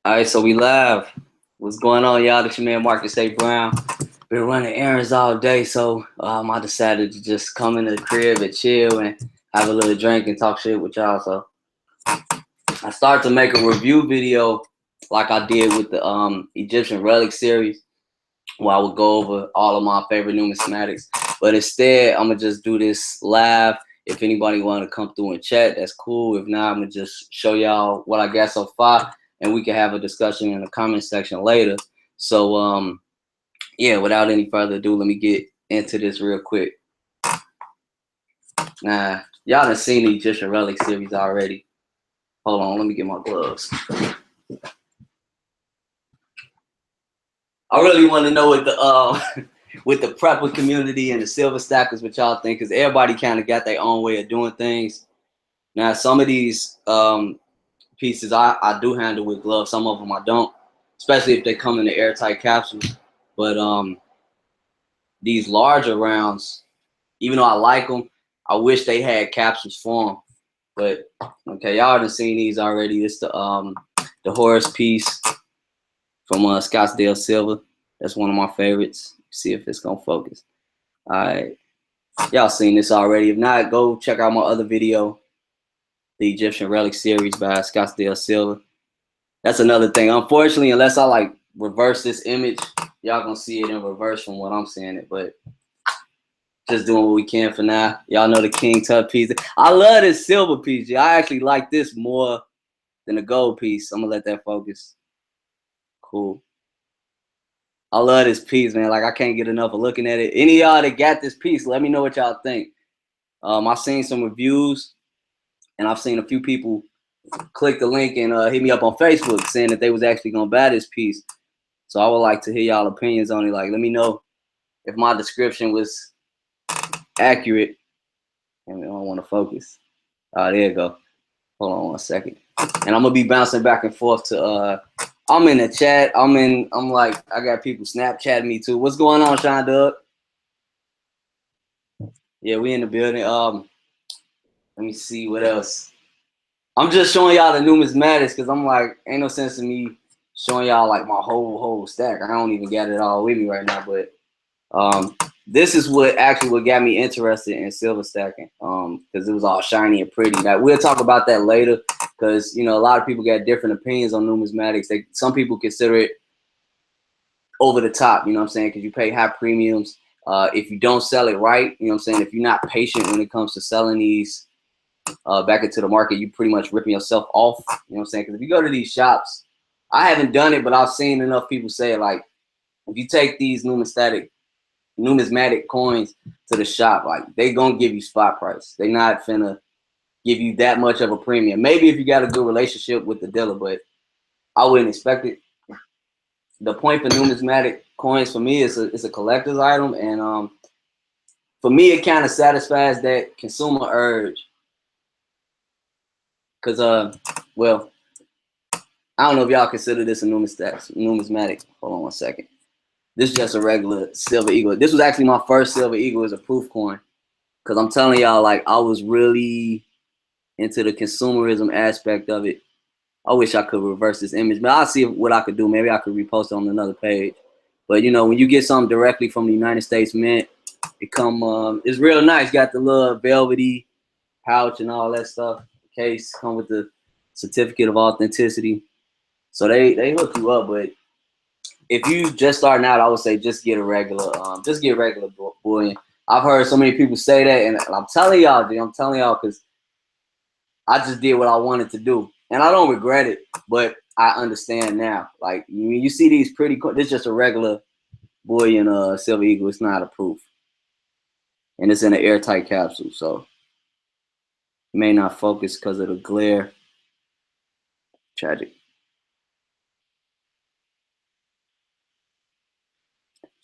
All right, so we live. What's going on, y'all? This your man Marcus A. Brown. Been running errands all day, so I decided to just come in the crib and chill and have a little drink and talk shit with y'all. So I started to make a review video like I did with the Egyptian Relic series, where I would go over all of my favorite numismatics. But instead, I'm gonna just do this live. If anybody want to come through and chat, that's cool. If not, I'm gonna just show y'all what I got so far, and we can have a discussion in the comment section later. So yeah, without any further ado, let me get into this real quick. Nah, y'all done seen the Egyptian Relic series already. Hold on, let me get my gloves. I really want to know what the with the prepper community and the silver stackers, what y'all think, because everybody kind of got their own way of doing things. Now, some of these pieces I do handle with gloves. Some of them I don't, especially if they come in the airtight capsules. But these larger rounds, even though I like them, I wish they had capsules for them. But okay, y'all done seen these already. It's the Horus piece from Scottsdale Silver. That's one of my favorites. See if it's gonna focus. All right, y'all seen this already. If not, go check out my other video, the Egyptian Relic series by Scottsdale Silver. That's another thing. Unfortunately, unless I like reverse this image, y'all gonna see it in reverse from what I'm seeing it. But just doing what we can for now. Y'all know the King Tut piece. I love this silver piece. I actually like this more than the gold piece. I'm gonna let that focus. Cool. I love this piece, man. Like I can't get enough of looking at it. Any of y'all that got this piece, let me know what y'all think. I've seen some reviews, and I've seen a few people click the link and hit me up on Facebook saying that they was actually gonna buy this piece. So I would like to hear y'all opinions on it. Like, let me know if my description was accurate. And I don't want to focus. There you go. Hold on one second. And I'm gonna be bouncing back and forth to I'm in the chat. I'm like, I got people Snapchatting me too. What's going on, Sean Doug? Yeah, we in the building. Let me see what else. I'm just showing y'all the numismatics because I'm like, ain't no sense in me showing y'all like my whole stack. I don't even got it all with me right now, but this is what got me interested in silver stacking, because it was all shiny and pretty. Now we'll talk about that later, because you know a lot of people got different opinions on numismatics. Some people consider it over the top, you know what I'm saying, because you pay high premiums. If you don't sell it right, you know what I'm saying, if you're not patient when it comes to selling these back into the market, you pretty much ripping yourself off, you know what I'm saying, because if you go to these shops, I haven't done it, but I've seen enough people say, like, if you take these numismatic coins to the shop, like they gonna give you spot price. They not finna give you that much of a premium. Maybe if you got a good relationship with the dealer, but I wouldn't expect it. The point for numismatic coins for me is it's a collector's item, and for me it kind of satisfies that consumer urge. Cause well, I don't know if y'all consider this a numismatic. Hold on one second. This is just a regular silver eagle. This was actually my first silver eagle as a proof coin. Cause I'm telling y'all, like I was really into the consumerism aspect of it. I wish I could reverse this image, but I'll see what I could do. Maybe I could repost it on another page. But you know, when you get something directly from the United States Mint, it's real nice. Got the little velvety pouch and all that stuff. The case come with the certificate of authenticity. So they hook you up, but if you just starting out, I would say just get a regular bullion. I've heard so many people say that, and I'm telling y'all, because I just did what I wanted to do, and I don't regret it. But I understand now. Like when you see these pretty, this is just a regular bullion, silver eagle. It's not a proof, and it's in an airtight capsule, so it may not focus because of the glare. Tragic.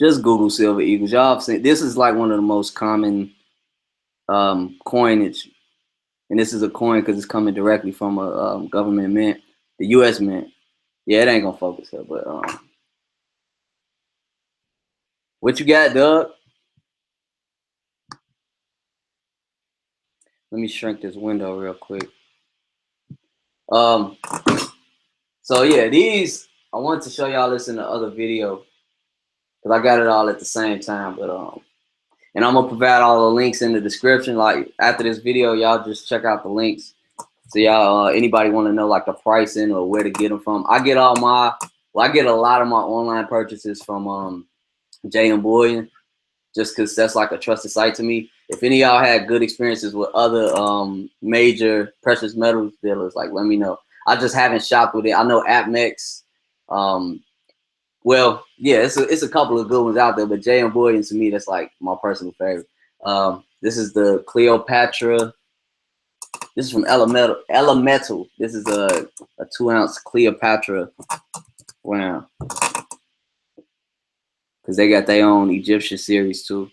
Just Google silver eagles. Y'all have seen this is like one of the most common coinage, and this is a coin because it's coming directly from a government mint, the U.S. mint. Yeah, it ain't gonna focus here, but what you got, Doug? Let me shrink this window real quick. So So yeah, these I wanted to show y'all this in the other video because I got it all at the same time. But and I'm gonna provide all the links in the description. Like after this video, y'all just check out the links. So y'all, anybody want to know like the pricing or where to get them from? I get all my, well, I get a lot of my online purchases from Jay and Bullion, just because that's like a trusted site to me. If any of y'all had good experiences with other major precious metals dealers, like let me know. I just haven't shopped with it. I know AppMex. Well, yeah, it's a couple of good ones out there, but Jay and Bullion to me, that's like my personal favorite. This is the Cleopatra. This is from Elemetal. This is a 2-ounce Cleopatra. Wow. Because they got their own Egyptian series too.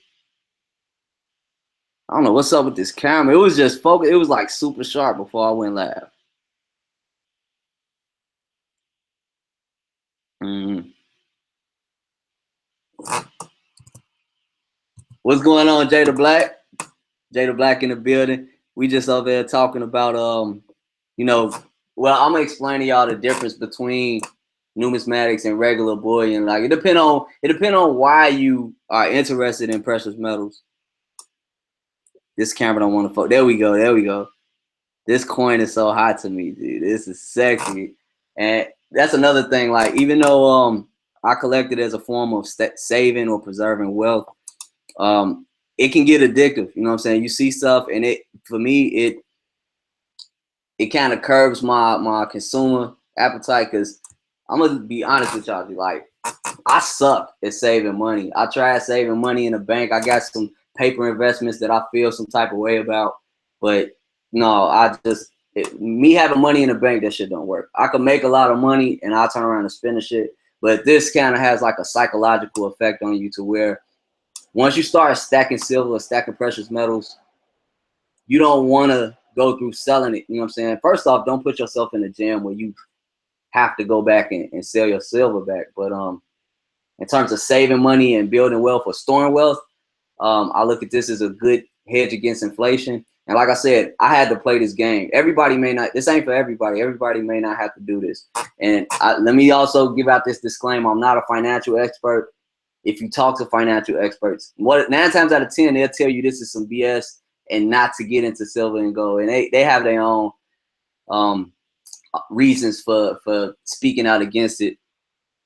I don't know what's up with this camera. It was just focused. It was like super sharp before I went live. What's going on, Jada Black? Jada Black in the building. We just over there talking about you know, well, I'm gonna explain to y'all the difference between numismatics and regular bullion. Like it depend on why you are interested in precious metals. This camera don't want to focus. There we go. There we go. This coin is so hot to me, dude. This is sexy, and that's another thing. Like even though I collect it as a form of saving or preserving wealth, it can get addictive. You know what I'm saying? You see stuff, and it for me it kind of curbs my consumer appetite because I'm gonna be honest with y'all. Like I suck at saving money. I tried saving money in a bank. I got some paper investments that I feel some type of way about, but no, me having money in the bank, that shit don't work. I can make a lot of money and I'll turn around and spend the shit, but this kind of has like a psychological effect on you to where once you start stacking silver, stacking precious metals, you don't want to go through selling it. You know what I'm saying? First off, don't put yourself in a jam where you have to go back and sell your silver back. But in terms of saving money and building wealth or storing wealth, I look at this as a good hedge against inflation. And like I said, I had to play this game. Everybody may not, this ain't for everybody. Everybody may not have to do this. And let me also give out this disclaimer. I'm not a financial expert. If you talk to financial experts, 9 times out of 10, they'll tell you this is some BS and not to get into silver and gold. And they have their own reasons for speaking out against it,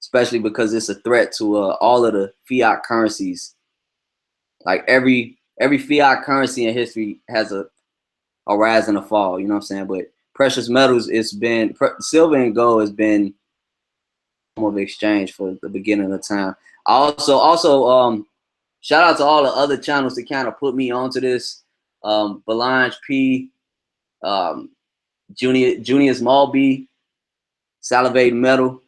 especially because it's a threat to all of the fiat currencies. Like every fiat currency in history has a rise and a fall, you know what I'm saying? But precious metals, silver and gold has been of exchange for the beginning of time. Also shout out to all the other channels that kind of put me onto this. Belange P, Junius Malby, Salivate Metal.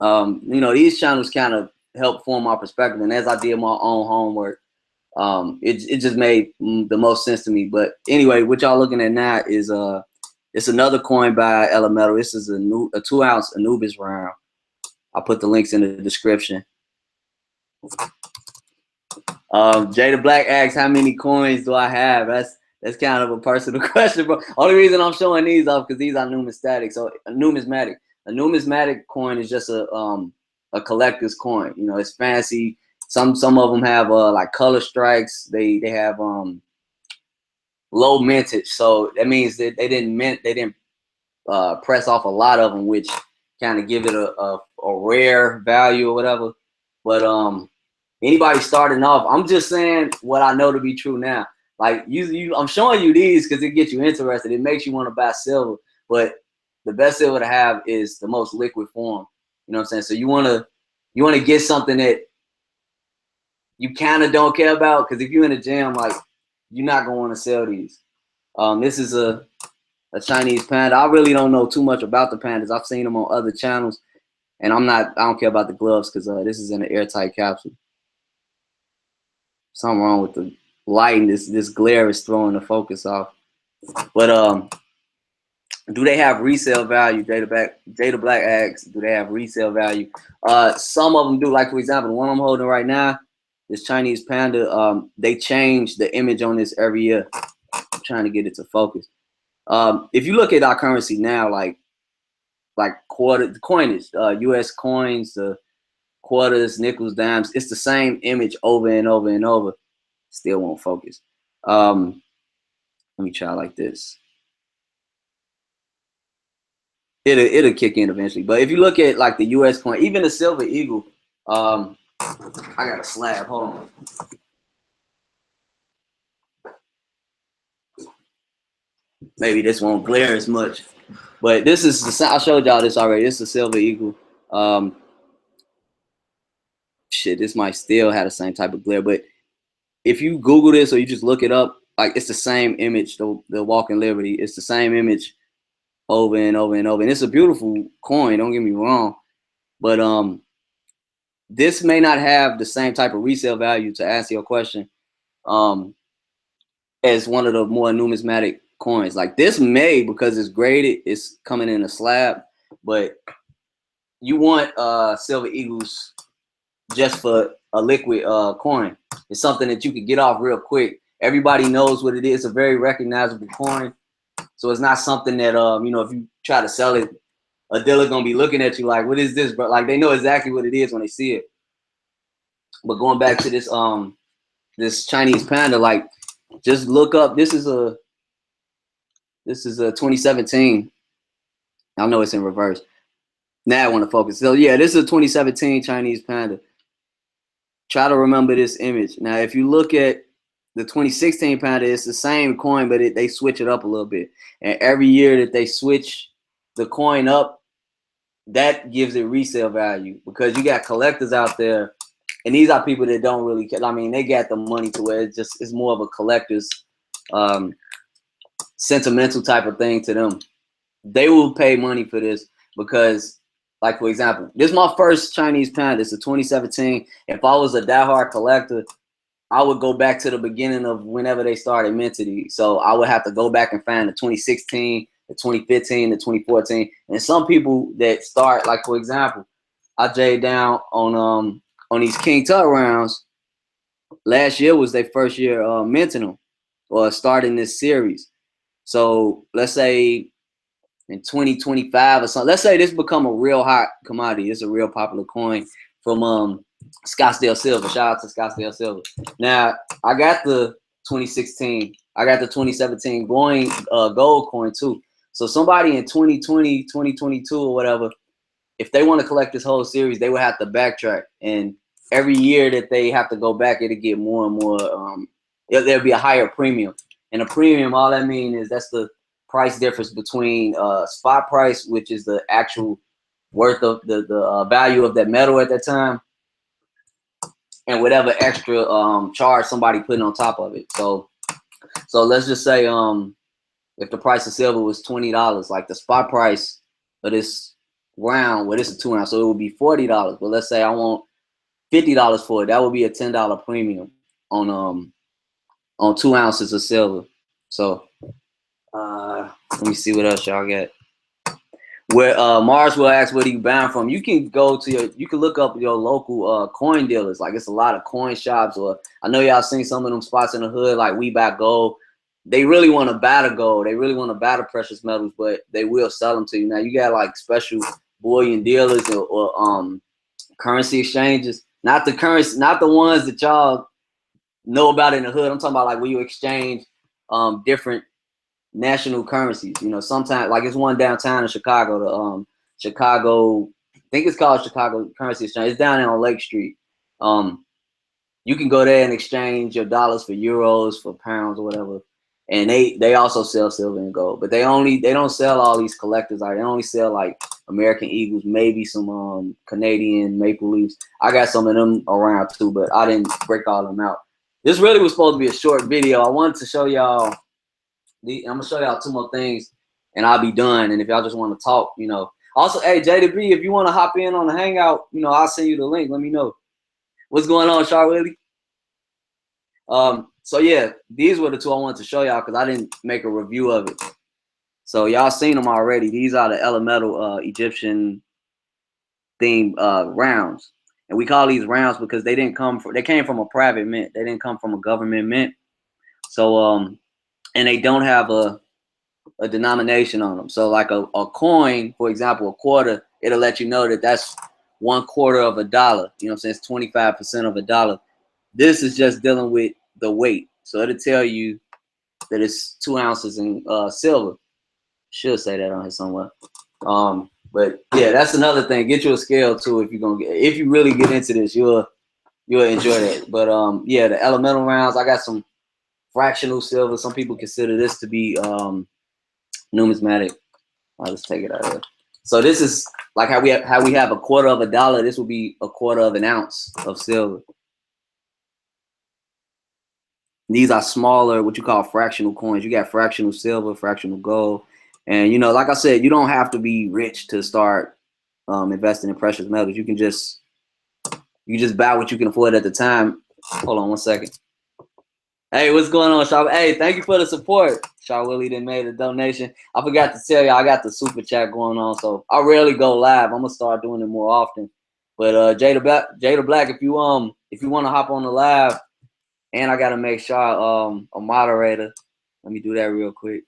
You know, these channels kind of help form my perspective, and as I did my own homework, it just made the most sense to me. But anyway, what y'all looking at now is it's another coin by Elemetal. This is a 2-ounce Anubis round. I'll put the links in the description. Jada Black asks, how many coins do I have? That's kind of a personal question, bro. Only reason I'm showing these off because these are numismatic. So a numismatic coin is just a collector's coin. You know, it's fancy. Some of them have like color strikes. They have low mintage. So that means that they didn't press off a lot of them, which kind of give it a rare value or whatever. But anybody starting off, I'm just saying what I know to be true now. Like I'm showing you these because it gets you interested. It makes you want to buy silver. But the best silver to have is the most liquid form. You know what I'm saying? So you wanna get something that you kind of don't care about, because if you're in a jam, like you're not gonna want to sell these. This is a Chinese panda. I really don't know too much about the pandas. I've seen them on other channels, and I don't care about the gloves because this is in an airtight capsule. Something wrong with the lighting. This glare is throwing the focus off. But do they have resale value? Jada Black asks, do they have resale value? Some of them do. Like for example, the one I'm holding right now, this Chinese panda. They change the image on this every year. I'm trying to get it to focus. If you look at our currency now, like like coinage, U.S. coins, the quarters, nickels, dimes. It's the same image over and over and over. Still won't focus. Let me try like this. It'll kick in eventually. But if you look at like the U.S. coin, even the silver eagle, I got a slab. Hold on. Maybe this won't glare as much, but this is the. I showed y'all this already. This is the silver eagle. Shit, this might still have the same type of glare, but if you Google this or you just look it up, like it's the same image. The Walking Liberty. It's the same image over and over and over, and it's a beautiful coin. Don't get me wrong, but this may not have the same type of resale value, to answer your question, as one of the more numismatic coins. Like this may, because it's graded, it's coming in a slab, but you want silver eagles just for a liquid coin. It's something that you can get off real quick. Everybody knows what it is. It's a very recognizable coin. So it's not something that you know, if you try to sell it, a dealer gonna be looking at you like, what is this, bro? Like they know exactly what it is when they see it. But going back to this this Chinese panda, like just look up, this is a 2017. I know it's in reverse. Now I want to focus. So yeah, this is a 2017 Chinese panda. Try to remember this image. Now, if you look at the 2016 panda, it's the same coin, but they switch it up a little bit. And every year that they switch the coin up, that gives it resale value, because you got collectors out there, and these are people that don't really care. I mean, they got the money to where it's more of a collector's sentimental type of thing to them. They will pay money for this because, like, for example, this is my first Chinese panda. It's a 2017. If I was a diehard collector, I would go back to the beginning of whenever they started minting these. So I would have to go back and find the 2016, the 2015, the 2014. And some people that start, like, for example, I jayed down on these King Tut rounds. Last year was their first year minting them or starting this series. So let's say in 2025 or something, let's say this become a real hot commodity. It's a real popular coin from Scottsdale Silver. Shout out to Scottsdale Silver. Now I got the 2016, I got the 2017 gold coin too. So somebody in 2020, 2022 or whatever, if they want to collect this whole series, they would have to backtrack. And every year that they have to go back, it'll get more and more, there'll be a higher premium. And a premium, all that means is that's the price difference between spot price, which is the actual worth of the value of that metal at that time, and whatever extra charge somebody putting on top of it. So let's just say if the price of silver was $20, like the spot price of this round, well, this is 2 ounce, so it would be $40. But let's say I want $50 for it, that would be a $10 premium on 2 ounces of silver. So let me see what else y'all got. Where Mars will ask, where do you buy from? You can go to you can look up your local coin dealers. Like it's a lot of coin shops, or I know y'all seen some of them spots in the hood, like We Buy Gold. They really want to buy the gold. They really want to buy the precious metals, but they will sell them to you. Now you got like special bullion dealers or currency exchanges. Not the currency, not the ones that y'all know about in the hood. I'm talking about like where you exchange different national currencies. You know, sometimes like it's one downtown in Chicago, the Chicago, I think it's called Chicago Currency Exchange. It's down there on Lake Street. You can go there and exchange your dollars for euros, for pounds, or whatever. And they also sell silver and gold, but they don't sell all these collectors. They only sell like American Eagles, maybe some Canadian Maple Leafs. I got some of them around too, but I didn't break all of them out. This really was supposed to be a short video. I wanted to show y'all. I'm gonna show y'all 2 more things, and I'll be done. And if y'all just want to talk, you know. Also, hey J2B, if you want to hop in on the Hangout, you know, I'll send you the link. Let me know what's going on, Char Willie. So yeah, these were the 2 I wanted to show y'all because I didn't make a review of it. So y'all seen them already. These are the Elemetal Egyptian themed rounds, and we call these rounds because they came from a private mint. They didn't come from a government mint. So and they don't have a a denomination on them. So like a coin, for example, a quarter, it'll let you know that that's 1/4 of a dollar. You know what I'm saying? It's 25% of a dollar. This is just dealing with the weight. So it'll tell you that it's 2 ounces in silver. Should say that on here somewhere. But yeah, that's another thing. Get you a scale too if you're gonna if you really get into this, you'll enjoy that. But yeah, the elemental rounds, I got some fractional silver. Some people consider this to be numismatic. I'll just take it out of here. So this is like how we have 1/4 of a dollar. This will be 1/4 of an ounce of silver. These are smaller, what you call fractional coins. You got fractional silver, fractional gold. And, you know, like I said, you don't have to be rich to start investing in precious metals. You can just buy what you can afford at the time. Hold on one second. Hey, what's going on, Shaw? Hey, thank you for the support. Shaw Willie done made a donation. I forgot to tell you, I got the super chat going on, so I rarely go live. I'm gonna start doing it more often. But Jada Black, if you want to hop on the live, and I gotta make sure a moderator. Let me do that real quick.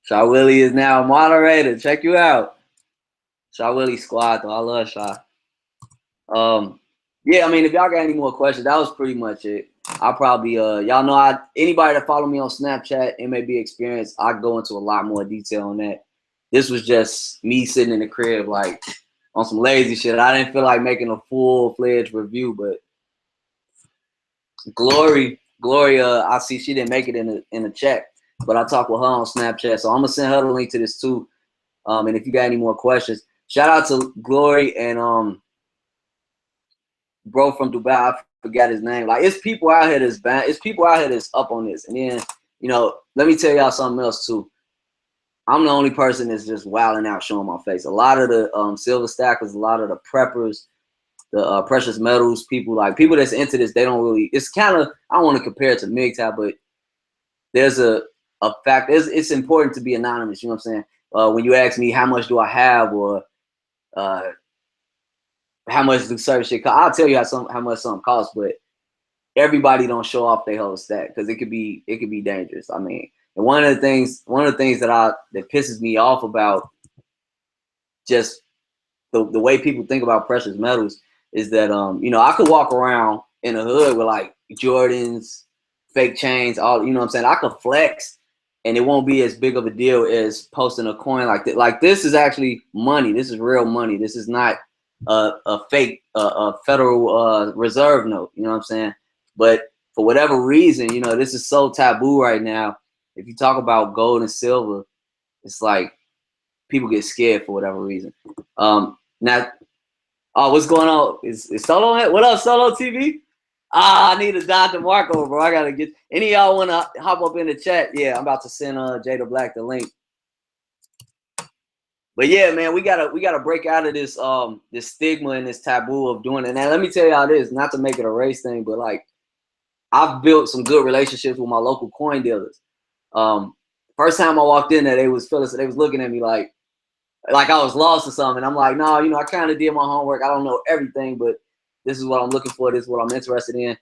Shaw Willie is now a moderator. Check you out. Shaw Willie squad though. I love Shaw. Yeah, I mean, if y'all got any more questions, that was pretty much it. I'll probably y'all know anybody that follow me on Snapchat, MAB Experience, I go into a lot more detail on that. This was just me sitting in the crib like on some lazy shit. I didn't feel like making a full-fledged review, but Gloria, I see she didn't make it in the chat, but I talked with her on Snapchat, so I'm gonna send her the link to this too. And if you got any more questions, shout out to Glory and bro from Dubai. I forgot his name. Like it's people out here that's up on this. And then you know, let me tell y'all something else too. I'm the only person that's just wilding out, showing my face. A lot of the silver stackers, a lot of the preppers, the precious metals people that's into this, they don't really. It's kind of, I don't want to compare it to MGTOW, but there's a fact. It's important to be anonymous. You know what I'm saying? When you ask me how much do I have or how much do certain shit cost, I'll tell you how much something costs, but everybody don't show off their whole stack because it could be dangerous. I mean, and one of the things that pisses me off about just the way people think about precious metals is that you know, I could walk around in the hood with like Jordans, fake chains, all, you know what I'm saying? I could flex and it won't be as big of a deal as posting a coin like that. Like this is actually money. This is real money. This is not a fake Federal Reserve note, you know what I'm saying? But for whatever reason, you know, this is so taboo right now. If you talk about gold and silver, it's like people get scared for whatever reason. Now, oh, what's going on? Is Solo here? What up, Solo TV? I need a Dr. Marco, bro. I gotta get. Any of y'all wanna hop up in the chat? Yeah, I'm about to send Jada Black the link. But yeah, man, we gotta break out of this this stigma and this taboo of doing it. Now, let me tell y'all this, not to make it a race thing, but like I've built some good relationships with my local coin dealers. First time I walked in there, they was looking at me like I was lost or something. I'm like, no, you know, I kind of did my homework. I don't know everything, but this is what I'm looking for. This is what I'm interested in.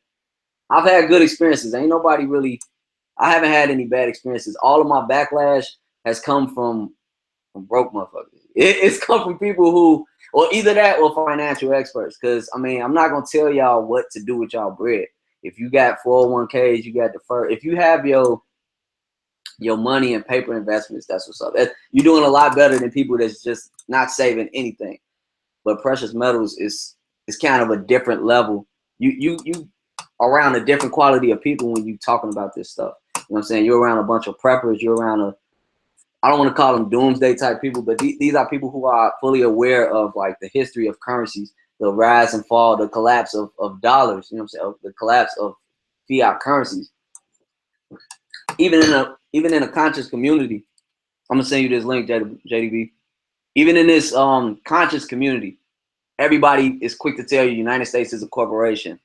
I've had good experiences. Ain't nobody really, I haven't had any bad experiences. All of my backlash has come from broke motherfuckers. It's come from people who, or either that or financial experts. Because, I mean, I'm not going to tell y'all what to do with y'all bread. If you got 401ks, you got deferred. If you have your money and paper investments, that's what's up. You're doing a lot better than people that's just not saving anything. But precious metals is kind of a different level. You around a different quality of people when you talking about this stuff. You know what I'm saying? You're around a bunch of preppers. You're around I don't want to call them doomsday type people, but these are people who are fully aware of like the history of currencies, the rise and fall, the collapse of dollars. You know what I'm saying? The collapse of fiat currencies. Even in a conscious community, I'm gonna send you this link, JDB. Even in this conscious community, everybody is quick to tell you United States is a corporation.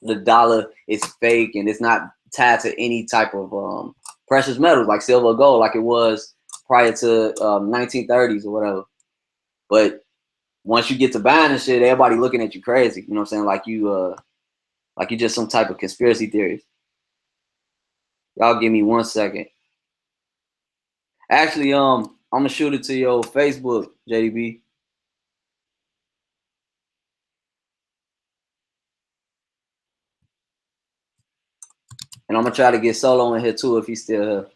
The dollar is fake and it's not tied to any type of precious metals like silver or gold like it was prior to 1930s or whatever. But once you get to buying and shit, everybody looking at you crazy. You know what I'm saying? Like you just some type of conspiracy theorist. Y'all give me 1 second. Actually, I'm gonna shoot it to your Facebook, JDB. And I'm gonna try to get Solo in here too if he's still here.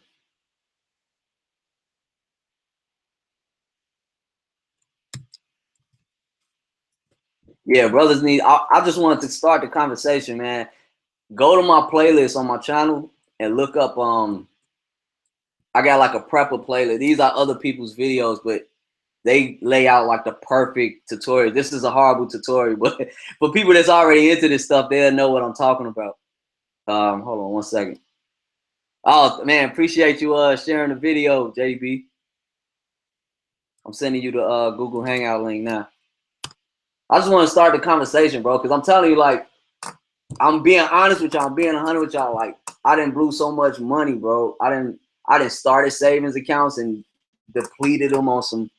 Yeah, brothers need. I just wanted to start the conversation, man. Go to my playlist on my channel and look up. I got like a prepper playlist. These are other people's videos, but they lay out like the perfect tutorial. This is a horrible tutorial, but for people that's already into this stuff, they'll know what I'm talking about. Hold on 1 second. Oh man, appreciate you sharing the video, JB. I'm sending you the Google Hangout link now. I just want to start the conversation, bro, because I'm telling you, like, I'm being honest with y'all. I'm being 100 with y'all. Like, I didn't blew so much money, bro. I didn't started savings accounts and depleted them on some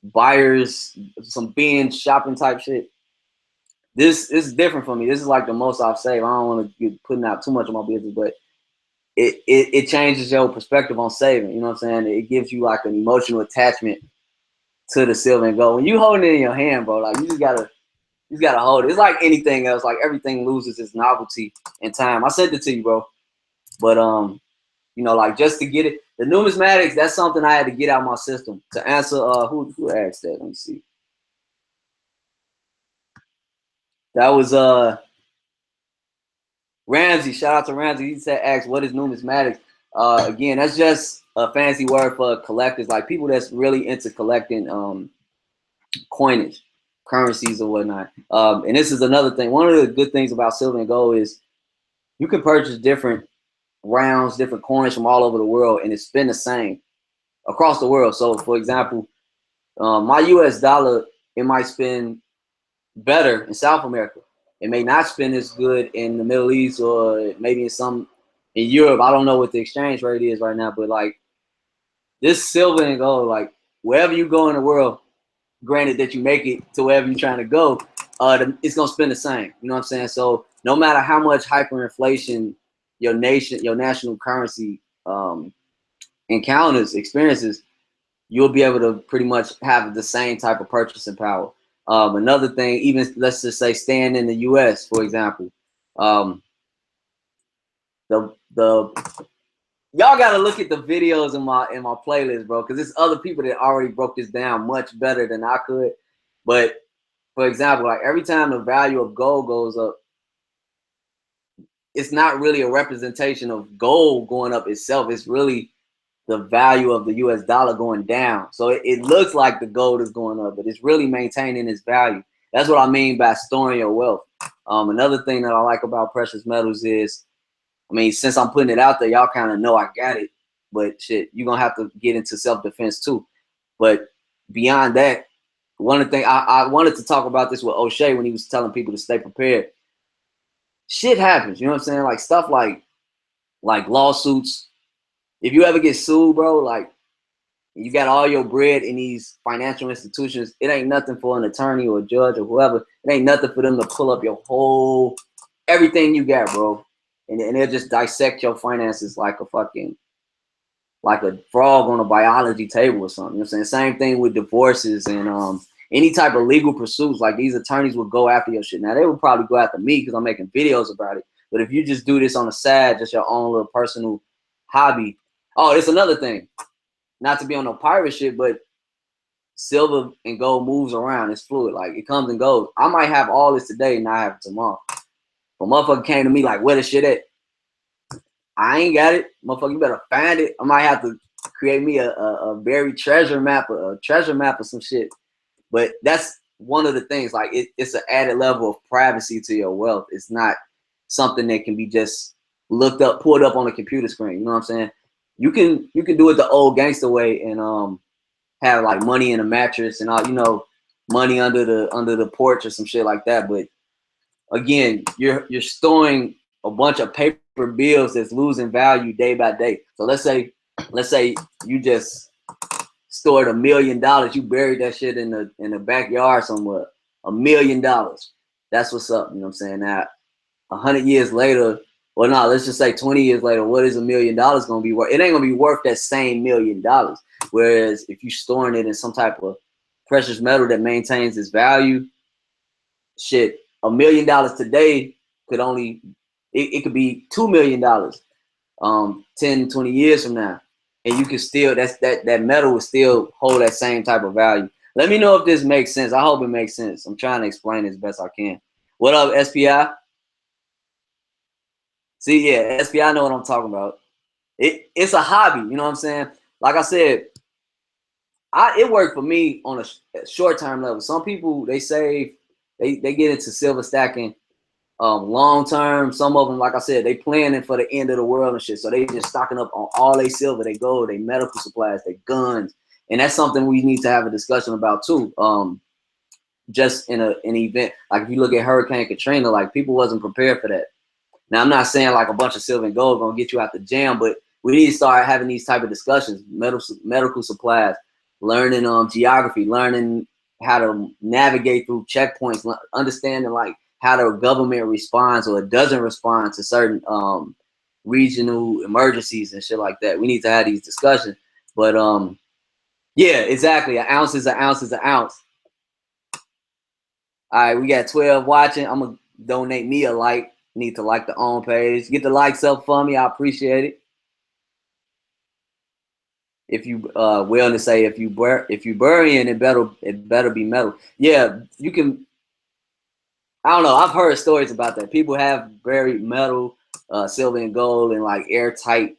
buyers, some binge shopping type shit. This is different for me. This is like the most I've saved. I don't want to get putting out too much of my business, but it changes your perspective on saving. You know what I'm saying? It gives you like an emotional attachment to the silver and gold. When you holding it in your hand, bro, like you just gotta hold it. It's like anything else. Like everything loses its novelty in time. I sent it to you, bro. But you know, like just to get it, the numismatics, that's something I had to get out of my system. To answer who asked that? Let me see. That was Ramsey. Shout out to Ramsey. He said, "Ask what is numismatics?" Again, that's just a fancy word for collectors, like people that's really into collecting coinage, currencies or whatnot. And this is another thing. One of the good things about silver and gold is you can purchase different rounds, different coins from all over the world, and it's been the same across the world. So, for example, my US dollar, it might spend better in South America. It may not spend as good in the Middle East or maybe in Europe. I don't know what the exchange rate is right now, but like this silver and gold, like wherever you go in the world, granted that you make it to wherever you're trying to go, it's gonna spend the same. You know what I'm saying? So no matter how much hyperinflation your national currency experiences, you'll be able to pretty much have the same type of purchasing power. Another thing, even let's just say staying in the U.S., for example, the y'all gotta look at the videos in my playlist, bro, because there's other people that already broke this down much better than I could. But for example, like every time the value of gold goes up, it's not really a representation of gold going up itself. It's really the value of the US dollar going down. So it looks like the gold is going up, but it's really maintaining its value. That's what I mean by storing your wealth. Another thing that I like about precious metals is, I mean, since I'm putting it out there, y'all kind of know I got it, but shit, you're going to have to get into self-defense too. But beyond that, one of the things I wanted to talk about this with O'Shea when he was telling people to stay prepared. Shit happens, you know what I'm saying? Like stuff like lawsuits. If you ever get sued, bro, like you got all your bread in these financial institutions, it ain't nothing for an attorney or a judge or whoever. It ain't nothing for them to pull up your whole everything you got, bro. And they'll just dissect your finances like a frog on a biology table or something. You know what I'm saying? Same thing with divorces and any type of legal pursuits. Like these attorneys would go after your shit. Now they would probably go after me because I'm making videos about it. But if you just do this on the side, just your own little personal hobby. Oh, it's another thing. Not to be on no pirate shit, but silver and gold moves around. It's fluid. Like it comes and goes. I might have all this today and not have it tomorrow. But motherfucker came to me like, where the shit at? I ain't got it. Motherfucker, you better find it. I might have to create me a buried treasure map, or some shit. But that's one of the things. Like it's an added level of privacy to your wealth. It's not something that can be just looked up, pulled up on a computer screen. You know what I'm saying? You can do it the old gangster way and have like money in a mattress and all, you know, money under the porch or some shit like that. But again, you're storing a bunch of paper bills that's losing value day by day. So let's say you just stored $1 million, you buried that shit in the backyard somewhere. $1 million. That's what's up. You know what I'm saying? Now, 100 years later, Well, no, let's just say 20 years later, what is $1 million going to be worth? It ain't going to be worth that same $1 million. Whereas if you're storing it in some type of precious metal that maintains its value, shit, $1 million today could only, it could be $2 million 10, 20 years from now. And you can still, that metal will still hold that same type of value. Let me know if this makes sense. I hope it makes sense. I'm trying to explain it as best I can. What up, SPI? See, yeah, SPI know what I'm talking about. It's a hobby, you know what I'm saying? Like I said, it worked for me on a short-term level. Some people, they save, they get into silver stacking long-term. Some of them, like I said, they planning for the end of the world and shit. So they just stocking up on all their silver, they gold, their medical supplies, their guns. And that's something we need to have a discussion about too. Just in an event, like if you look at Hurricane Katrina, like people wasn't prepared for that. Now, I'm not saying like a bunch of silver and gold gonna get you out the jam, but we need to start having these type of discussions. Medical supplies, learning geography, learning how to navigate through checkpoints, understanding like how the government responds or doesn't respond to certain regional emergencies and shit like that. We need to have these discussions. But yeah, exactly. An ounce is an ounce is an ounce. All right, we got 12 watching. I'm gonna donate me a like. Need to like the own page. Get the likes up for me. I appreciate it. If you willing to say if you burying it better be metal. Yeah, you can. I don't know. I've heard stories about that. People have buried metal, silver and gold in like airtight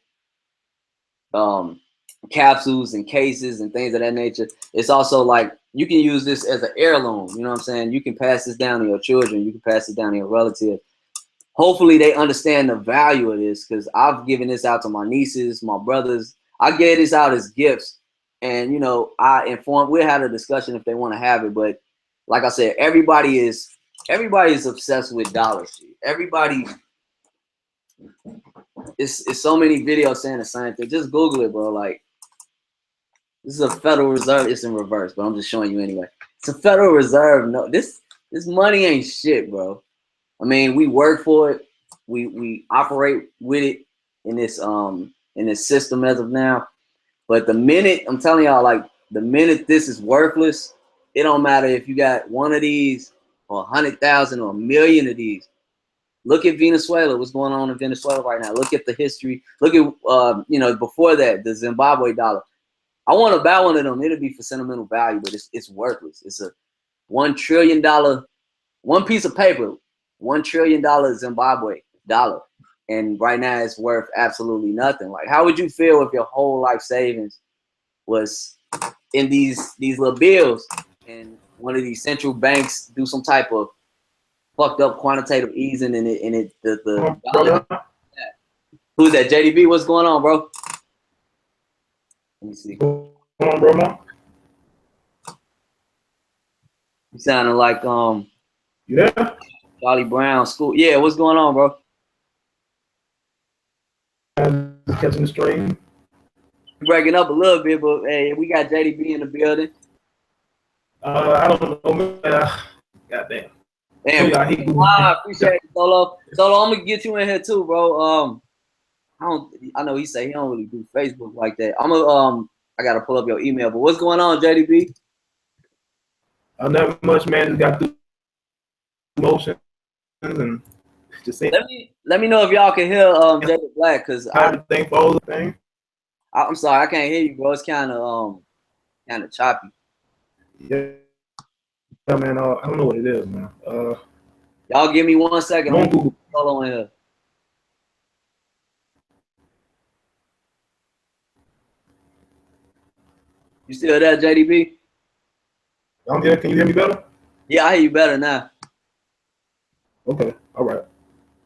capsules and cases and things of that nature. It's also like you can use this as an heirloom. You know what I'm saying? You can pass this down to your children. You can pass it down to your relatives. Hopefully they understand the value of this, because I've given this out to my nieces, my brothers. I gave this out as gifts, and you know, we'll have a discussion if they want to have it. But like I said, everybody is obsessed with dollars. Everybody, it's so many videos saying the same thing. Just Google it, bro. Like, this is a Federal Reserve. It's in reverse, but I'm just showing you anyway. It's a Federal Reserve. No, this money ain't shit, bro. I mean, we work for it. We operate with it in this system as of now. But the minute, I'm telling y'all, like the minute this is worthless, it don't matter if you got one of these or 100,000 or 1,000,000 of these. Look at Venezuela. What's going on in Venezuela right now? Look at the history. Look at you know, before that, the Zimbabwe dollar. I want to buy one of them. It'll be for sentimental value, but it's worthless. It's a $1 trillion, one piece of paper. $1 trillion Zimbabwe dollar, and right now it's worth absolutely nothing. Like, how would you feel if your whole life savings was in these little bills, and one of these central banks do some type of fucked up quantitative easing in it the dollar? Who's that? JDB? What's going on, bro? Let me see. What's going on, bro? Now? You sounding like Yeah. Charlie Brown school. Yeah, what's going on, bro? Just catching the stream. Breaking up a little bit, but hey, we got JDB in the building. I don't know, man. Goddamn. Damn, I appreciate it, Solo. Solo, I'm gonna get you in here too, bro. I know he say he don't really do Facebook like that. I gotta pull up your email, but what's going on, JDB? Not much, man. Just got through motion and just saying. Let me know if y'all can hear Jacob Black, cause everything for all the thing. I'm sorry, I can't hear you, bro. It's kind of choppy. Yeah, man. I don't know what it is, man. Y'all give me 1 second. I'm gonna Solo in here. You still there, JDB? Can you hear me better? Yeah, I hear you better now. Okay, all right.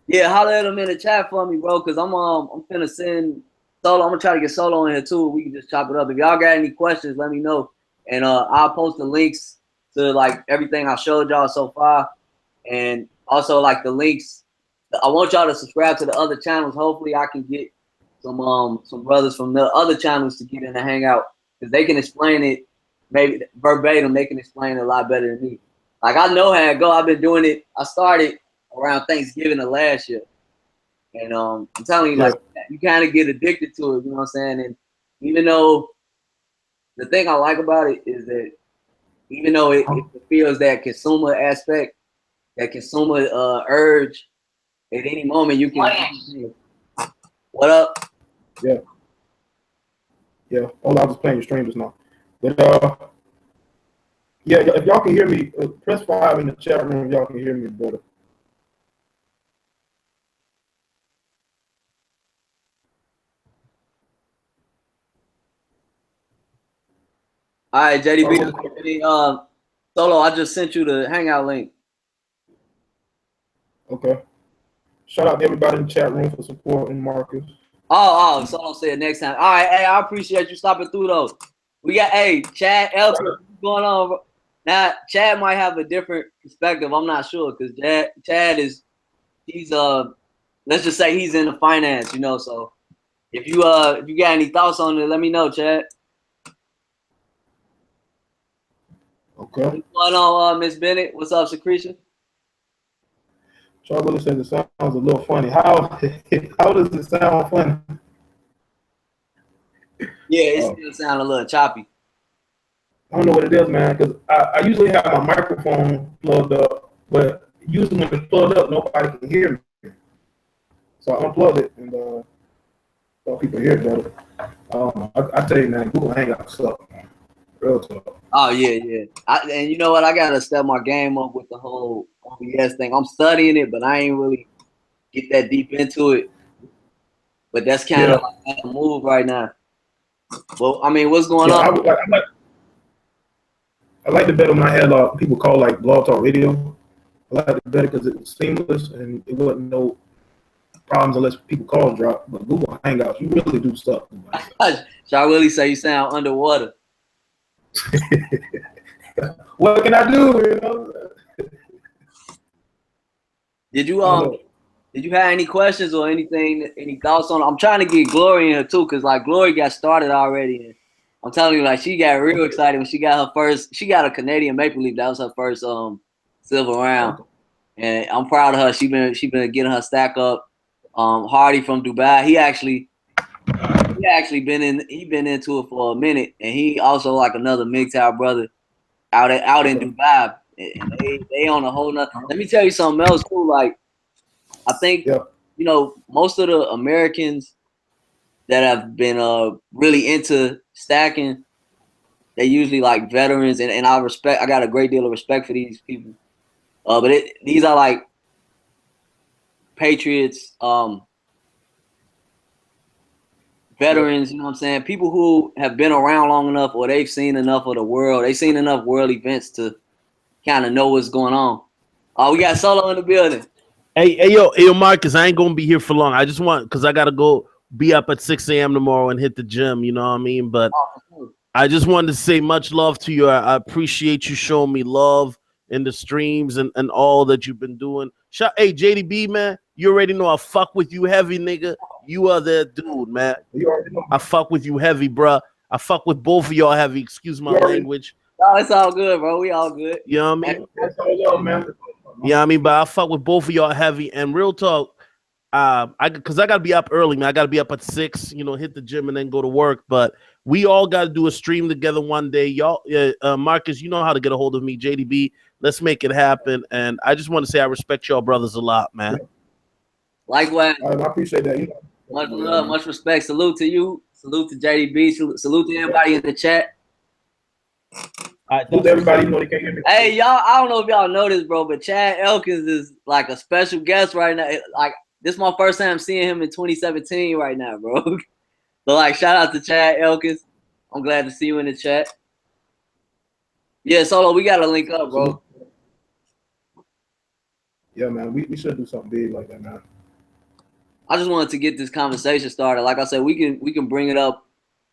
Yeah, holler at him in the chat for me, bro, because I'm finna send Solo. I'm gonna try to get Solo in here too. We can just chop it up. If y'all got any questions, let me know, and I'll post the links to like everything I showed y'all so far, and also like the links. I want y'all to subscribe to the other channels. Hopefully, I can get some brothers from the other channels to get in the Hangout, because they can explain it maybe verbatim. They can explain it a lot better than me. Like, I know how it go. I've been doing it. I started around Thanksgiving of last year. And I'm telling you, Yeah. like, you kind of get addicted to it. You know what I'm saying? And even though the thing I like about it is that even though it feels that consumer aspect, that consumer urge, at any moment you can. What up? Yeah. Yeah. Oh, I was playing your stream just now. But yeah, if y'all can hear me, press 5 in the chat room if y'all can hear me better. All right, JDB. Solo, I just sent you the Hangout link. Okay. Shout out to everybody in the chat room for supporting Marcus. Oh, Solo said next time. All right, hey, I appreciate you stopping through those. We got, hey, Chad Elton, what's going on, bro? Now, Chad might have a different perspective. I'm not sure because Chad is, he's let's just say he's in the finance, you know. So if you got any thoughts on it, let me know, Chad. Okay. What's going on, Miss Bennett? What's up, Secretion? Charlie says it sounds a little funny. How does it sound funny? Yeah, it still sounds a little choppy. I don't know what it is, man, because I usually have my microphone plugged up, but usually when it's plugged up, nobody can hear me. So I unplugged it and so people hear it better. I tell you, man, Google Hangouts suck, man. Real talk. Oh yeah. And you know what? I gotta step my game up with the whole OBS thing. I'm studying it, but I ain't really get that deep into it. But that's kind of like a move right now. Well, I mean, what's going on? I like it better when I had people call like Blog Talk Radio. I like it better because it was seamless and it wasn't no problems unless people call drop. But Google Hangouts, you really do stuff. Should I really say you sound underwater? What can I do? You know? Did you have any questions or anything, any thoughts on? I'm trying to get Glory in here too, cause like Glory got started already. And I'm telling you, like she got real excited when she got her first. She got a Canadian Maple Leaf. That was her first silver round, and I'm proud of her. She been getting her stack up. Hardy from Dubai. He actually been into it for a minute, and he also like another MGTOW brother out in Dubai, and they on a whole nother. Let me tell you something else too. Like I think you know most of the Americans that have been really into stacking, they usually like veterans, and I got a great deal of respect for these people. But these are like patriots, veterans, you know what I'm saying? People who have been around long enough, or they've seen enough of the world. They've seen enough world events to kind of know what's going on. We got Solo in the building. Hey, yo, Marcus, I ain't gonna be here for long. I just want, because I gotta go be up at 6 a.m. tomorrow and hit the gym, you know what I mean? But I just wanted to say much love to you. I appreciate you showing me love in the streams and all that you've been doing. Hey, JDB, man, you already know I fuck with you heavy, nigga. You are that dude, man. I fuck with you heavy, bruh. I fuck with both of y'all heavy. Excuse my language. No, it's all good, bro. We all good. You know what I mean? That's all up, man. Yeah, I mean, but I fuck with both of y'all heavy. And real talk, because I gotta be up early, man. I gotta be up at 6, you know, hit the gym and then go to work. But we all gotta do a stream together one day, y'all. Marcus, you know how to get a hold of me, JDB. Let's make it happen. And I just want to say I respect y'all brothers a lot, man. Likewise. I appreciate that. Much love, much respect. Salute to you. Salute to JDB. Salute to everybody in the chat. Salute to everybody. You know they can't hear me. Hey, y'all, I don't know if y'all know this, bro, but Chad Elkins is like a special guest right now. Like, this is my first time seeing him in 2017 right now, bro. So, like, shout out to Chad Elkins. I'm glad to see you in the chat. Yeah, Solo, we got to link up, bro. Yeah, man, we should do something big like that, man. I just wanted to get this conversation started. Like I said, we can bring it up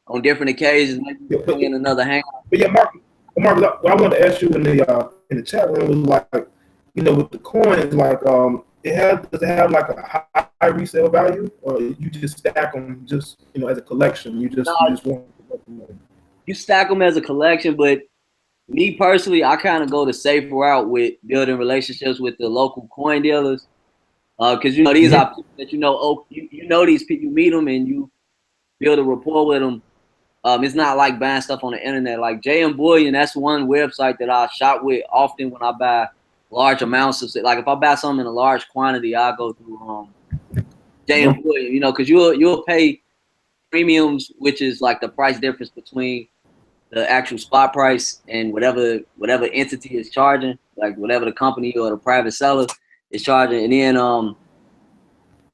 on different occasions. Maybe bring in another hangout. But yeah, Mark, what I wanted to ask you in the chat room was like, you know, with the coins, like does it have like a high resale value, or you just stack them just, you know, as a collection? You just want you stack them as a collection, but me personally, I kind of go the safer route with building relationships with the local coin dealers. Because you know these are people that you know. Oh, you know these people. You meet them and you build a rapport with them. It's not like buying stuff on the internet. Like J.M. Bullion, that's one website that I shop with often when I buy large amounts of. Like if I buy something in a large quantity, I go through J.M. Bullion. You know, because you'll pay premiums, which is like the price difference between the actual spot price and whatever entity is charging, like whatever the company or the private seller is charging. And then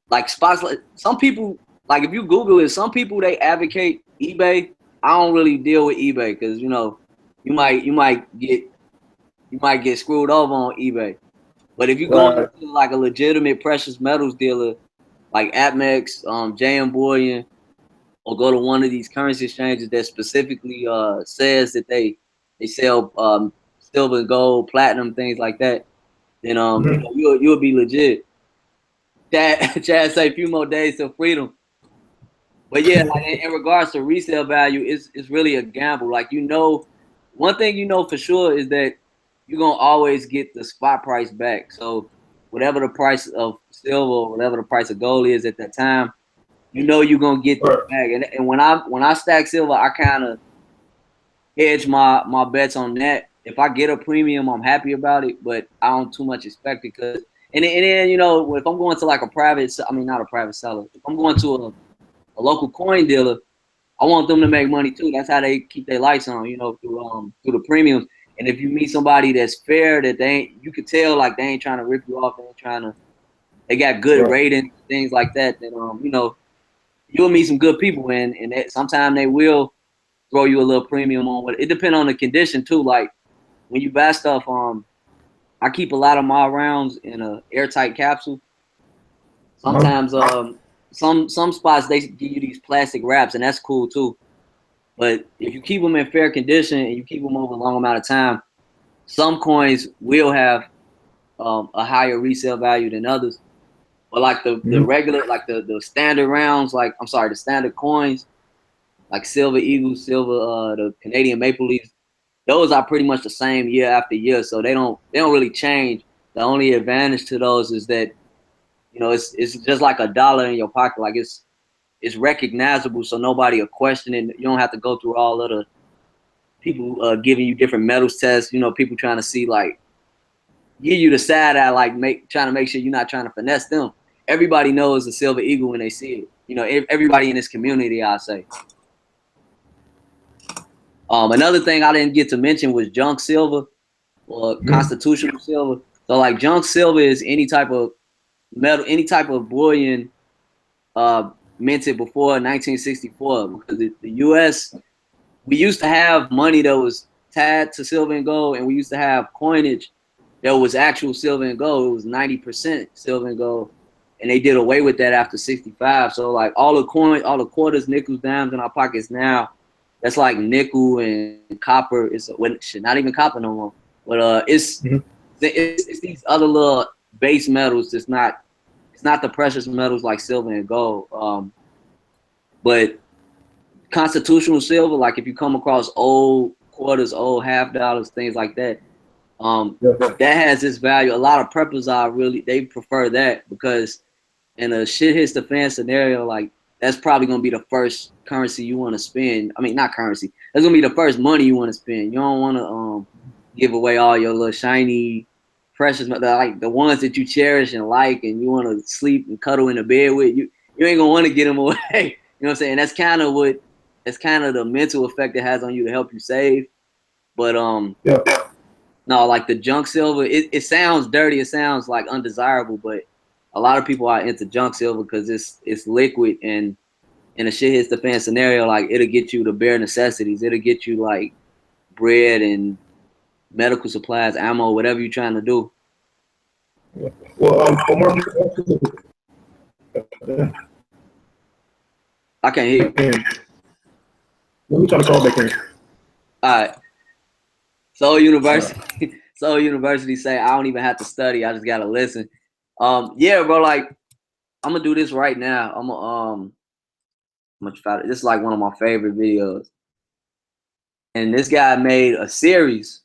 like spots, like some people, like if you Google it, some people they advocate eBay. I don't really deal with eBay because you know you might get screwed over on eBay. But if you go into like a legitimate precious metals dealer like Atmex, JM Bullion, or go to one of these currency exchanges that specifically says that they sell silver and gold, platinum, things like that, then you know, you'll be legit. Chad say a few more days till freedom. But yeah, like in regards to resale value, it's really a gamble. Like you know, one thing you know for sure is that you're gonna always get the spot price back. So whatever the price of silver or whatever the price of gold is at that time, you know you're gonna get that back. And when I stack silver, I kind of hedge my bets on that. If I get a premium, I'm happy about it, but I don't too much expect it because and then you know if I'm going to like a private, I mean not a private seller, if I'm going to a local coin dealer, I want them to make money too. That's how they keep their lights on, you know, through the premiums. And if you meet somebody that's fair, that they ain't, you could tell like they ain't trying to rip you off, they ain't trying to, they got good ratings, things like that. That you know, you'll meet some good people, and sometimes they will throw you a little premium on. But it depends on the condition too. Like when you buy stuff, I keep a lot of my rounds in a airtight capsule. Sometimes some spots they give you these plastic wraps, and that's cool too. But if you keep them in fair condition and you keep them over a long amount of time, some coins will have a higher resale value than others. But like the regular, like the standard rounds, like I'm sorry, the standard coins, like Silver Eagle, Silver, the Canadian Maple Leafs, those are pretty much the same year after year, so they don't really change. The only advantage to those is that you know it's just like a dollar in your pocket, like it's recognizable, so nobody will question it. You don't have to go through all of the people giving you different metals tests. You know, people trying to see like give you the side eye, like trying to make sure you're not trying to finesse them. Everybody knows the Silver Eagle when they see it. You know, everybody in this community, I say. Another thing I didn't get to mention was junk silver or constitutional silver. So like junk silver is any type of metal, any type of bullion minted before 1964, because the U.S. we used to have money that was tied to silver and gold, and we used to have coinage that was actual silver and gold. It was 90% silver and gold, and they did away with that after 65. So like all the coins, all the quarters, nickels, dimes in our pockets now, that's like nickel and copper. It's not even copper no more, but it's these other little base metals. It's not the precious metals like silver and gold. But constitutional silver, like if you come across old quarters, old half dollars, things like that, that has its value. A lot of preppers they prefer that because in a shit hits the fan scenario, like that's probably gonna be the first currency you want to spend. I mean, not currency. That's gonna be the first money you want to spend. You don't want to give away all your little shiny, precious, like the ones that you cherish and like, and you want to sleep and cuddle in the bed with. You ain't gonna want to get them away. You know what I'm saying? That's kind of the mental effect it has on you to help you save. But no, like the junk silver, it sounds dirty. It sounds like undesirable, but a lot of people are into junk silver because it's liquid, and in a shit hits the fan scenario, like it'll get you the bare necessities. It'll get you like bread and medical supplies, ammo, whatever you're trying to do. Well, I can't hear you. Let me try to call back in. All right. Soul University say I don't even have to study. I just gotta listen. Yeah, bro. Like I'm gonna do this right now. I'm gonna try to. This is like one of my favorite videos. And this guy made a series,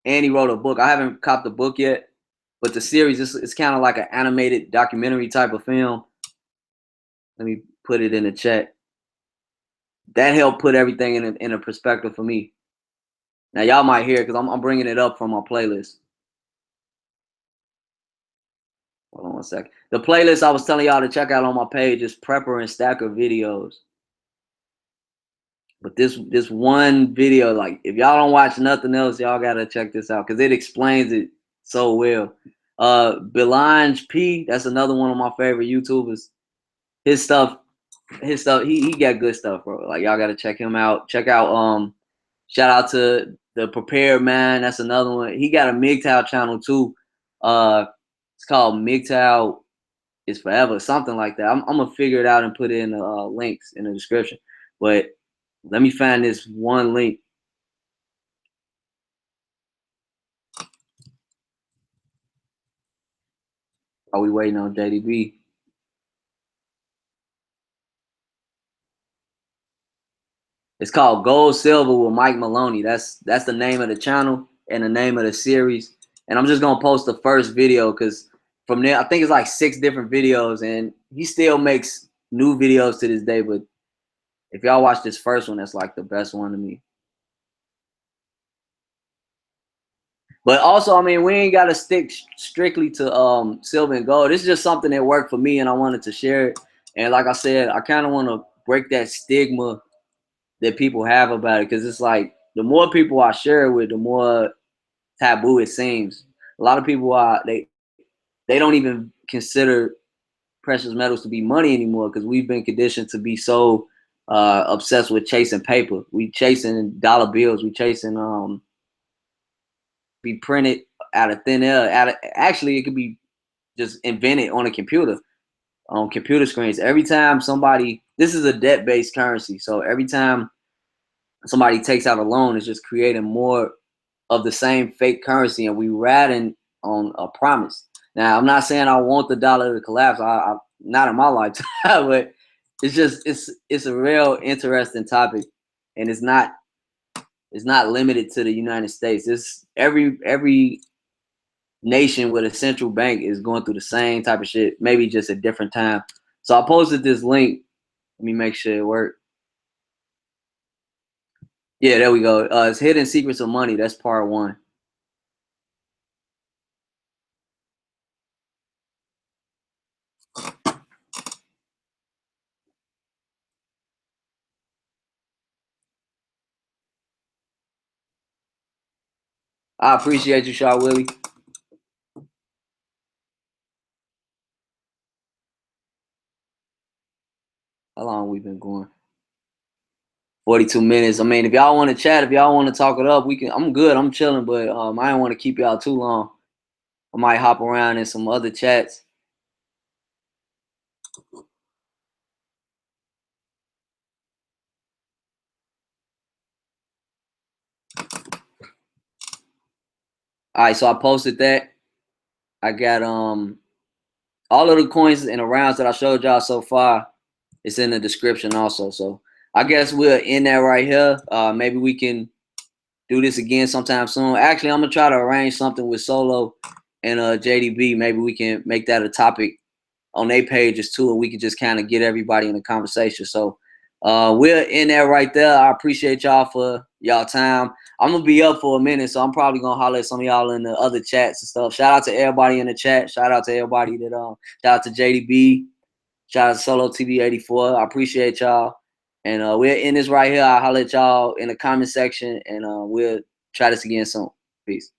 and he wrote a book. I haven't copped the book yet, But the series it's kind of like an animated documentary type of film. Let me put it in the chat. That helped put everything in a perspective for me. Now y'all might hear it because I'm bringing it up from my playlist. Hold on one second. The playlist I was telling y'all to check out on my page is Prepper and Stacker videos. But this one video, like if y'all don't watch nothing else, y'all gotta check this out because it explains it so well. Belange P, that's another one of my favorite YouTubers. His stuff, he got good stuff, bro. Like y'all gotta check him out. Check out shout out to the Prepared Man. That's another one. He got a MGTOW channel too. It's called MGTOW is Forever, something like that. I'm gonna figure it out and put it in the links in the description. But let me find this one link. Are we waiting on JDB? It's called Gold Silver with Mike Maloney. That's the name of the channel and the name of the series. And I'm just gonna post the first video because from there, I think it's like 6 different videos, and he still makes new videos to this day. But if y'all watch this first one, that's like the best one to me. But also, I mean, we ain't gotta stick strictly to silver and gold. This is just something that worked for me, and I wanted to share it. And like I said, I kind of want to break that stigma that people have about it, because it's like the more people I share it with, the more taboo it seems. A lot of people they don't even consider precious metals to be money anymore because we've been conditioned to be so obsessed with chasing paper. We chasing dollar bills. We chasing be printed out of thin air. Actually, it could be just invented on a computer, on computer screens. Every time somebody, this is a debt-based currency, so every time somebody takes out a loan, it's just creating more of the same fake currency, and we riding on a promise. Now, I'm not saying I want the dollar to collapse. I not in my lifetime, but it's just it's a real interesting topic, and it's not limited to the United States. It's every nation with a central bank is going through the same type of shit, maybe just a different time. So I posted this link. Let me make sure it works. Yeah, there we go. It's Hidden Secrets of Money. That's part 1. I appreciate you, Shaw Willie. How long we been going? 42 minutes. I mean, if y'all want to chat, if y'all want to talk it up, we can. I'm good. I'm chilling, but I don't want to keep y'all too long. I might hop around in some other chats. All right, so I posted that. I got all of the coins and the rounds that I showed y'all so far. It's in the description also. So I guess we're in there right here. Maybe we can do this again sometime soon. Actually, I'm gonna try to arrange something with Solo and JDB. Maybe we can make that a topic on their pages too, and we can just kind of get everybody in the conversation. So we're in there right there. I appreciate y'all for y'all time. I'm gonna be up for a minute, so I'm probably gonna holler at some of y'all in the other chats and stuff. Shout out to everybody in the chat. Shout out to everybody that shout out to JDB. Shout out to Solo TV84. I appreciate y'all. And we're in this right here. I'll holler at y'all in the comment section, and we'll try this again soon. Peace.